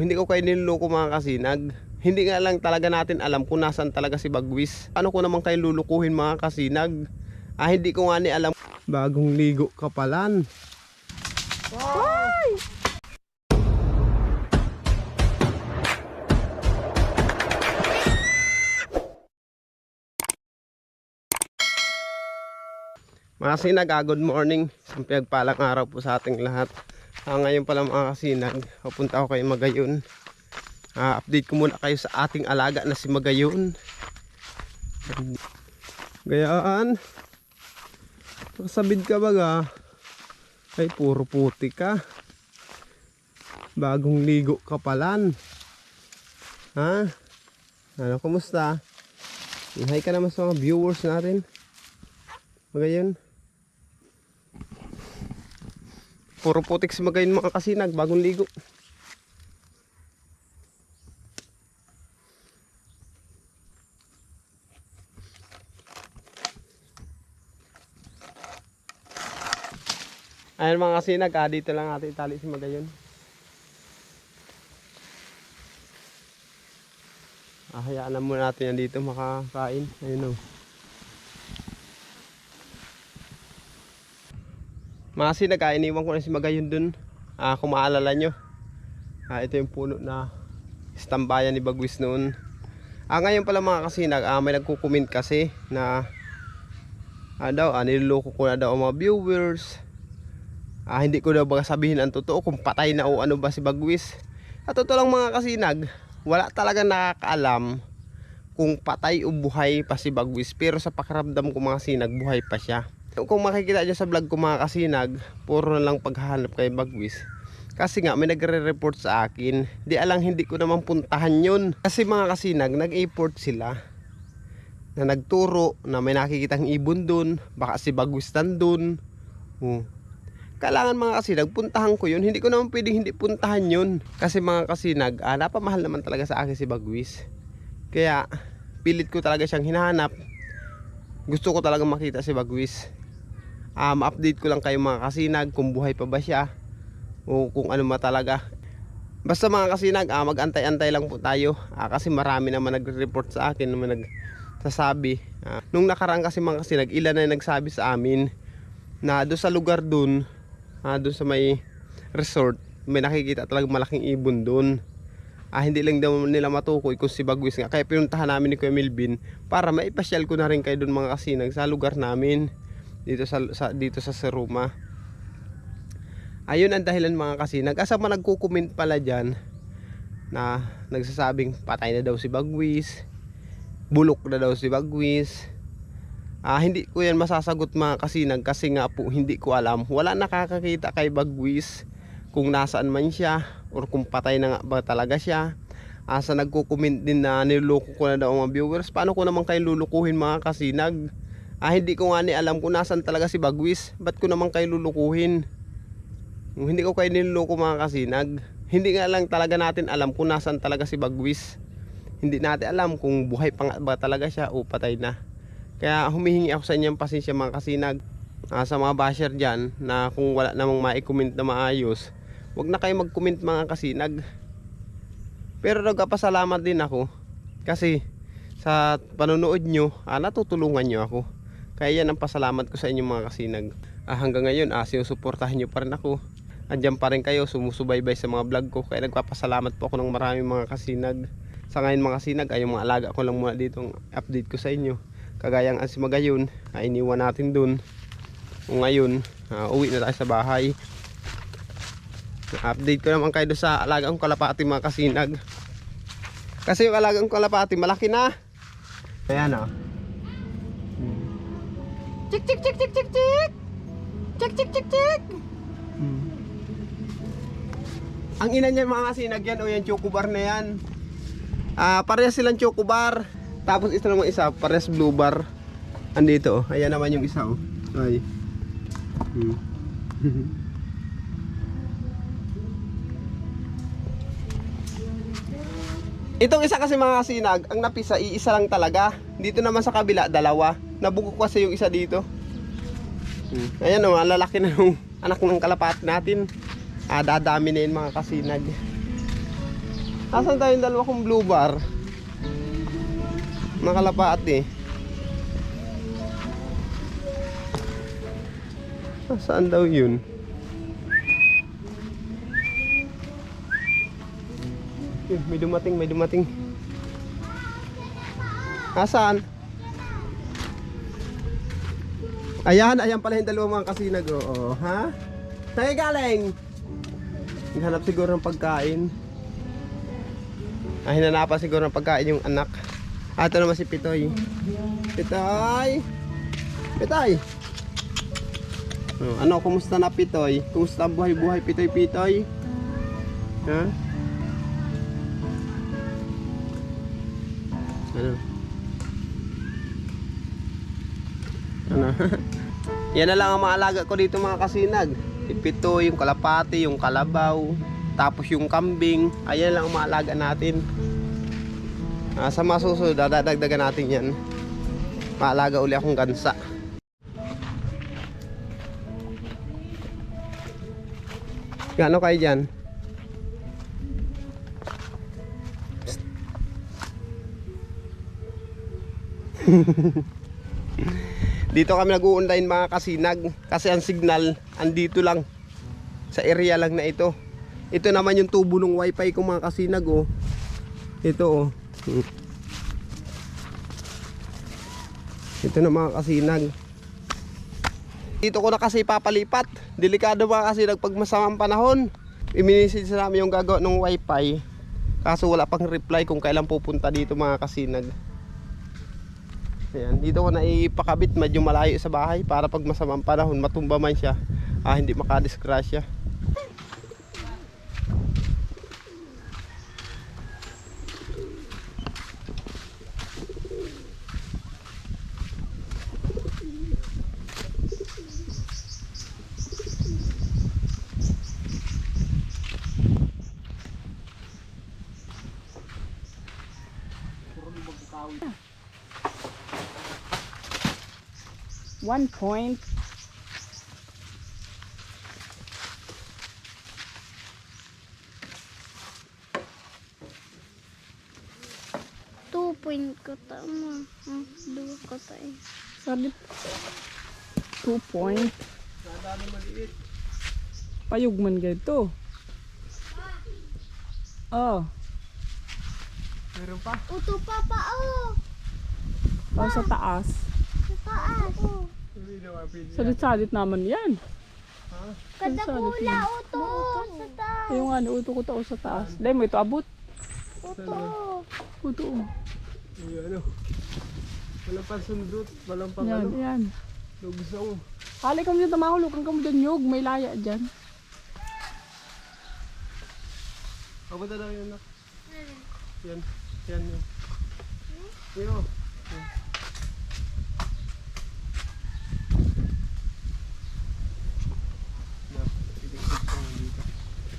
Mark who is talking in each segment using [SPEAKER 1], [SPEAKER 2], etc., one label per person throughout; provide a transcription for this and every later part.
[SPEAKER 1] Hindi ko kayo niloloko mga kasinag. Hindi nga lang talaga natin alam kung nasan talaga si Bagwis. Paano ko naman kayo lulukuhin mga kasinag? Hindi ko nga ni alam. Bagong ligo kapalan. Wow! Mga kasinag, good morning. Isang pinagpalang araw po sa ating lahat. Ngayon pala mga kasinag, papunta ako kay Magayon. Update ko muna kayo sa ating alaga na si Magayon. Gayaan. Nakasabid ka baga? Ay puro puti ka. Bagong ligo kapalan. Ano, kumusta? Hi ka naman sa mga viewers natin. Magayon. Puro putik si Magayon mga kasinag, bagong ligo. Ayan mga kasinag, dito lang natin itali si Magayon. Hayaan na muna natin yan dito makakain. Ayun o. Mga kasinag, iniwan ko na si Magayon dun. Kung maalala nyo, ito yung puno na istambayan ni Bagwis noon. Ngayon pala mga kasinag, may nagkukomment kasi na niloloko ko na daw ang mga viewers. Hindi ko daw baga sabihin ang totoo kung patay na o ano ba si Bagwis. At totoo lang mga kasinag, wala talaga nakakaalam kung patay o buhay pa si Bagwis. Pero sa pakiramdam ko mga kasinag, buhay pa siya. Kung makikita nyo sa vlog ko mga kasinag, puro na lang paghahanap kay Bagwis. Kasi nga may nagre-report sa akin. Di alang hindi ko naman puntahan yun. Kasi mga kasinag, nag-import sila na nagturo na may nakikitang ibon dun. Baka si Bagwis nandun. Kailangan mga kasinag, puntahan ko yun. Hindi ko naman pwedeng hindi puntahan yun. Kasi mga kasinag, napamahal naman talaga sa akin si Bagwis. Kaya pilit ko talaga siyang hinahanap. Gusto ko talaga makita si Bagwis. Ma-update ko lang kayo mga kasinag kung buhay pa ba siya o kung ano ba talaga. Basta mga kasinag, mag-antay-antay lang po tayo. Kasi marami naman nagre-report sa akin, naman nagsasabi. Nung nakaraan kasi mga kasinag, ilan na nagsabi sa amin na doon sa lugar doon, doon sa may resort, may nakikita talaga malaking ibon doon. Hindi lang daw nila matukoy kung si Bagwis nga. Kaya pinuntahan namin ni Kuya Melvin para maipasyal ko na rin kayo doon mga kasinag sa lugar namin dito sa Seruma. Ayun ang dahilan mga kasinag. Kasama nagko-comment pala dyan na nagsasabing patay na daw si Bagwis, bulok na daw si Bagwis. Hindi ko yan masasagot mga kasinag kasi nga po hindi ko alam. Wala nakakakita kay Bagwis kung nasaan man siya or kung patay na nga ba talaga siya. Sa nagko-comment din na niloloko ko na daw mga viewers, paano ko naman kayo lulukuhin mga kasinag? Hindi ko nga ni alam kung nasaan talaga si Bagwis. Ba't ko naman kayo lulukuhin? Hindi ko kayo niloloko mga kasinag. Hindi nga lang talaga natin alam kung nasaan talaga si Bagwis. Hindi natin alam kung buhay pa nga ba talaga siya o patay na. Kaya humihingi ako sa inyong pasensya mga kasinag. Sa mga basher dyan na kung wala namang ma-comment na maayos, wag na kayo mag-comment mga kasinag. Pero nagpapasalamat din ako kasi sa panonood nyo, natutulungan nyo ako. Kaya yan ang pasalamat ko sa inyo mga kasinag. Hanggang ngayon, sinusuportahan nyo pa rin ako. Andyan pa rin kayo, sumusubaybay sa mga vlog ko. Kaya nagpapasalamat po ako ng maraming mga kasinag. Sa ngayon mga kasinag, ay yung mga alaga ko lang muna dito ang update ko sa inyo. Kagayang si Magayon, iniwan natin dun. Ngayon, uwi na tayo sa bahay. Update ko naman kayo sa alagang kalapati mga kasinag. Kasi yung alagang kalapati malaki na. Ayan o. Chik chik chik chik chik chik. Chik chik chik chik. Ang ina niyan mga kasinag yan o yan chocobar na yan. Parehas silang chocobar. Tapos ito naman isa, parehas blue bar. Andito oh. Ayan naman yung isa oh. Ay. Itong isa kasi mga kasinag, ang napisa iisa lang talaga. Dito naman sa kabila, dalawa. Nabugok kasi yung isa dito. Ayan o, lalaki na yung anak ng kalapat natin. Dadami na yun mga kasinag. Nasaan tayo yung dalawa kong blue bar? Nakalapati. Saan daw yun? Yun, may dumating, may dumating. Nasaan? Ayan, ayan pala yung dalawang mga kasinag. Oo, ha? Saan galing? Naghanap siguro ng pagkain. Hinanapan siguro ng pagkain yung anak. Ito naman si Pitoy. Pitoy! Pitoy! Ano, kumusta na Pitoy? Kumusta ang buhay-buhay Pitoy-Pitoy? Ha? Ano? Ano? Yan na lang ang maalaga ko dito mga kasinag. Si Pitoy, yung kalapati, yung kalabaw, tapos yung kambing. Ayan lang ang maalaga natin. Sa mga susunod, dadagdagan natin yan. Maalaga uli akong gansa. Gano kayo dyan? Dito kami nag-u-online mga kasinag. Kasi ang signal andito lang, sa area lang na ito. Ito naman yung tubo ng wifi ko mga kasinag. Oh. Ito oh. Ito na mga kasinag. Dito ko na kasi papalipat. Delikado mga kasinag pag masamang panahon. I-message sa namin yung gagawa ng wifi. Kaso wala pang reply kung kailan pupunta dito mga kasinag. Ayan, dito ko na ipakabit medyo malayo sa bahay para pag masamang panahon matumba man siya, hindi makadisgrasya.
[SPEAKER 2] One point.
[SPEAKER 3] Two point ko tama. Dua ko tayo.
[SPEAKER 2] Sabi 2 point. Payug man gayto. Oh,
[SPEAKER 1] Meron pa?
[SPEAKER 3] Uto papa oh.
[SPEAKER 2] sa taas.
[SPEAKER 3] Sa taas.
[SPEAKER 2] Salit-salit naman yan.
[SPEAKER 3] Kada kula uto. Sa taas.
[SPEAKER 2] Yung ano, uto ko tao sa taas. Dahil mo ito abot.
[SPEAKER 3] Uto.
[SPEAKER 2] Uto.
[SPEAKER 1] Ano? Walang pansundot, walang pang
[SPEAKER 2] Yan,
[SPEAKER 1] ano,
[SPEAKER 2] yan.
[SPEAKER 1] lugsong.
[SPEAKER 2] Hali kami dyan tamahulukan kami dyan nyug. May laya dyan.
[SPEAKER 1] Papunta daw yun na. Yan, yan, yan. Yo.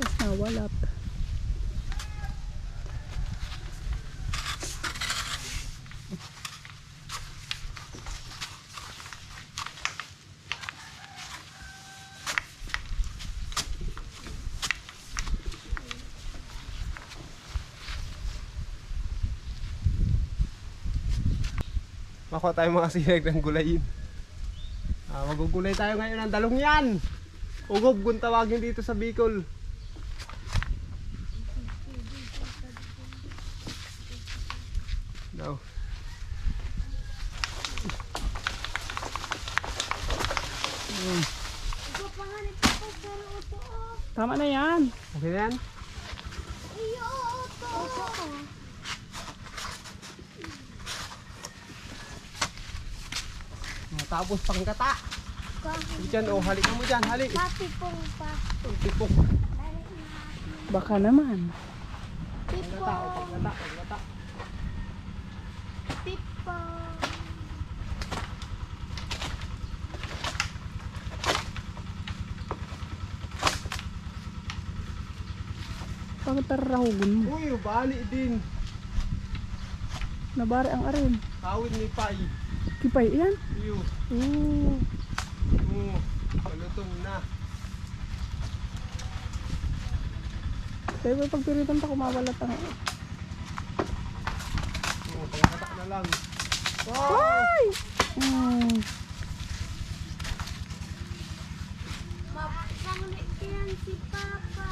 [SPEAKER 2] Tapos nawalat.
[SPEAKER 1] Makuha tayo mga sinag ng gulayin. Magugulay tayo ngayon ng dalong yan. Ugob kung tawagin dito sa Bicol. Daw.
[SPEAKER 2] Tama na yan.
[SPEAKER 1] Okay na yan?
[SPEAKER 3] Iyo uto.
[SPEAKER 1] Tapos pangkata. Diyan oh, halik mo dyan, halik.
[SPEAKER 3] Patipong pa.
[SPEAKER 1] Tipok.
[SPEAKER 2] Baka naman.
[SPEAKER 3] Tipong.
[SPEAKER 1] Pangkata.
[SPEAKER 3] Tipong.
[SPEAKER 2] Bakit tarahugon mo?
[SPEAKER 1] Uy, bali din.
[SPEAKER 2] Nabari ang arin.
[SPEAKER 1] Awin ni Pai.
[SPEAKER 2] Kipay yan.
[SPEAKER 1] Iyo.
[SPEAKER 2] Oo.
[SPEAKER 1] Malutong na.
[SPEAKER 2] Dahil ba pagpiritan pa kumawalat ang...
[SPEAKER 1] Oh, pangkatak na lang. Wow!
[SPEAKER 2] Ay! Hmm.
[SPEAKER 3] Mapanglit yan si Papa.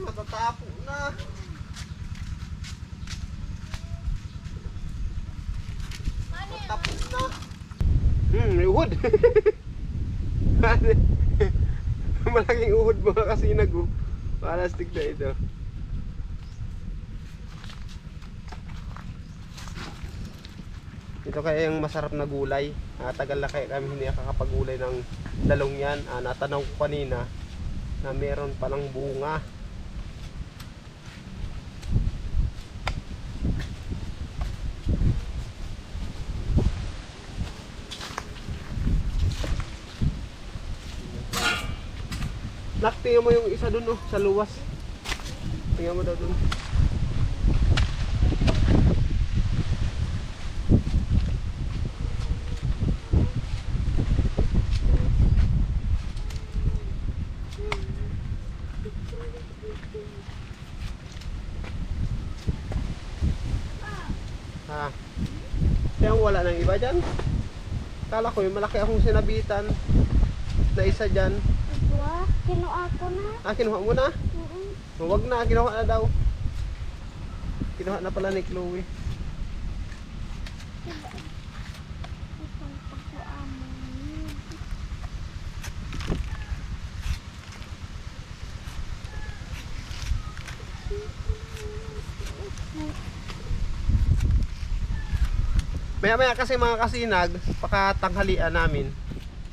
[SPEAKER 1] Matatapo na. Matapos na. May uhod. Malaking uhod mga kasinag. Palastik na ito. Ito kaya yung masarap na gulay. Tagal na kaya kami hindi nakakapagulay ng dalong yan. Natanaw ko kanina na meron palang bunga. Nak, tingnan mo yung isa dun, sa luwas. Tingnan mo daw dun. Ha? Kaya wala nang iba dyan. Kala ko yung malaki akong sinabitan na isa dyan.
[SPEAKER 3] Wah, kinuha ko na.
[SPEAKER 1] Kinuha mo na?
[SPEAKER 3] Mm-mm.
[SPEAKER 1] Huwag na, kinuha na daw. Kinuha na pala ni Chloe.
[SPEAKER 3] Itong pagkuha mo.
[SPEAKER 1] Maya maya kasi mga kasinag, pakatanghalian namin,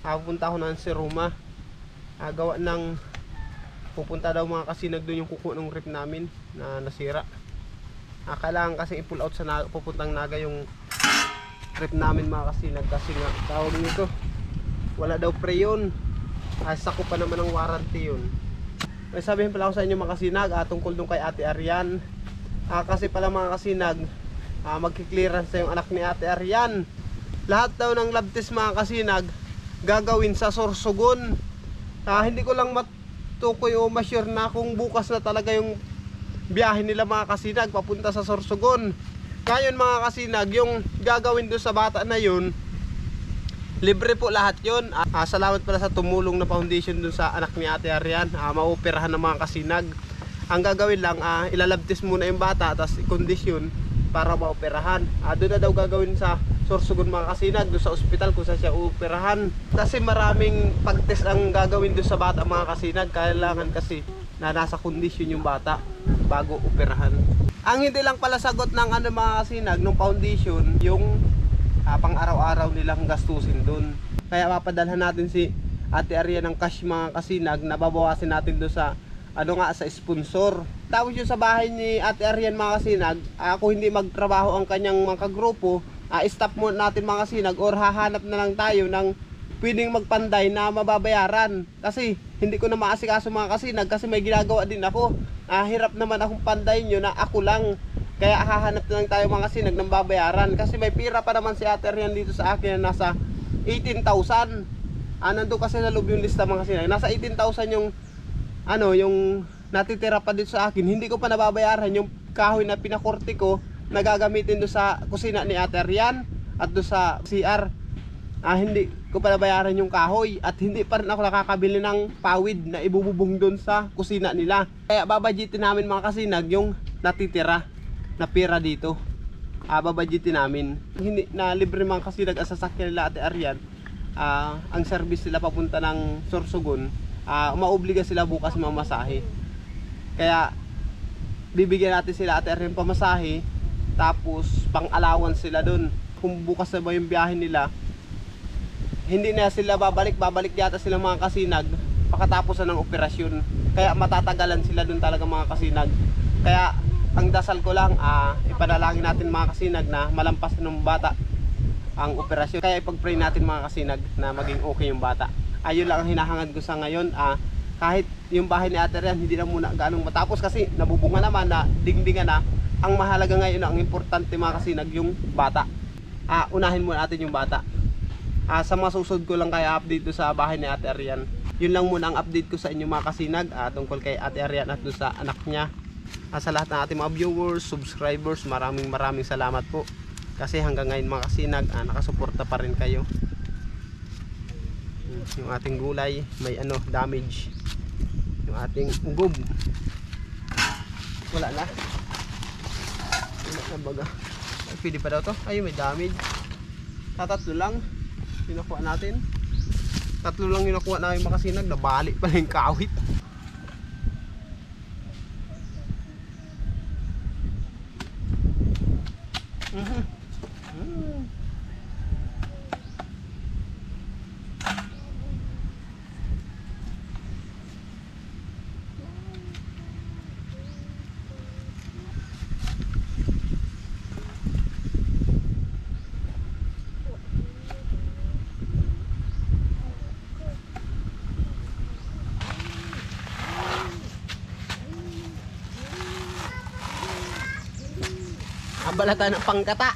[SPEAKER 1] pupunta ako ng si Roma. Gawa ng pupunta daw mga kasinag doon yung kuko ng rip namin na nasira. Kailangan kasi i-pull out sa pupuntang Naga yung rip namin mga kasinag kasi nga tawag nito, wala daw preyon. Sako pa naman ng warranty yun. May sabihin pala ako sa inyo mga kasinag, tungkol dun kay Ate Arian. Kasi pala mga kasinag, magki-clearance yung anak ni Ate Arian. Lahat daw ng lab test mga kasinag gagawin sa Sorsogon. Hindi ko lang matukoy o ma-sure na kung bukas na talaga yung biyahe nila mga kasinag papunta sa Sorsogon. Ngayon mga kasinag, yung gagawin doon sa bata na yun, libre po lahat yun. Salamat pala sa tumulong na foundation doon sa anak ni Ate Arian. Maoperahan ng mga kasinag. Ang gagawin lang, ilalabtis muna yung bata tapos i-condition para maoperahan. Doon na daw gagawin sa Sorsogon mga kasinag, doon sa ospital kung saan siya uoperahan. Kasi maraming pag-test ang gagawin doon sa bata mga kasinag. Kailangan kasi na nasa kondisyon yung bata bago operahan. Ang hindi lang pala sagot ng mga kasinag, ng foundation, yung pang araw-araw nilang gastusin doon. Kaya papadalhan natin si Ate Arian ng cash mga kasinag na babawasin natin doon sa sa sponsor. Tapos yung sa bahay ni Ate Arian mga kasinag, kung hindi magtrabaho ang kanyang mga kagrupo, stop mo natin mga kasinag or hahanap na lang tayo ng pwedeng magpanday na mababayaran. Kasi hindi ko na maasikaso mga kasinag kasi may ginagawa din ako. Hirap naman akong pandayin nyo na ako lang. Kaya hahanap na lang tayo mga kasinag ng babayaran. Kasi may pira pa naman si Ate Arian dito sa akin na nasa 18,000. Nandun kasi sa loob yung lista mga kasinag. Nasa 18,000 yung yung natitira pa dito sa akin. Hindi ko pa nababayaran yung kahoy na pinakorte ko na gagamitin doon sa kusina ni Ate Arian at doon sa CR. Hindi ko pa nabayaran yung kahoy at hindi pa rin ako nakakabili ng pawid na ibububong doon sa kusina nila. Kaya babadgetin namin mga kasinag yung natitira na pera dito. Babadgetin namin. Hindi na libre mga kasinag ang sasakyan nila Ate Arian. Ang service nila papunta ng Sorsogon, maobliga sila bukas mamasahe. Kaya bibigyan natin sila Ate Arian pamasahe, tapos pang allowance sila dun. Kung bukas na ba yung biyahe nila, hindi na sila babalik yata sila mga kasinag pagkatapos ng operasyon. Kaya matatagalan sila dun talaga mga kasinag. Kaya ang dasal ko lang, ipanalangin natin mga kasinag na malampas ng bata ang operasyon. Kaya ipag-pray natin mga kasinag na maging okay yung bata. Ayun lang ang hinahangad ko sa ngayon. Kahit yung bahay ni Ate Arian hindi na muna ganong matapos kasi nabubunga naman na dingdingan na. Ang mahalaga ngayon, ang importante mga kasinag, yung bata. Unahin muna natin yung bata. Sa mga susunod ko lang kaya update do sa bahay ni Ate Arian. Yun lang muna ang update ko sa inyo mga kasinag tungkol kay Ate Arian at do sa anak niya. Sa lahat ng ating mga viewers, subscribers, maraming salamat po. Kasi hanggang ngayon mga kasinag, nakasuporta pa rin kayo. Yung ating gulay may damage. Yung ating ugob wala na baga. Ay, pwede pa daw to. Ay, may damage. Tatlo lang yung nakuha natin. Tatlo lang yung nakuha namin mga kasinag. Nabali pa na yung kawit. Abala tayo ng pangkata.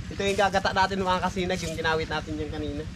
[SPEAKER 1] Ito yung kakata natin mga kasinag, yung ginawit natin yung kanina.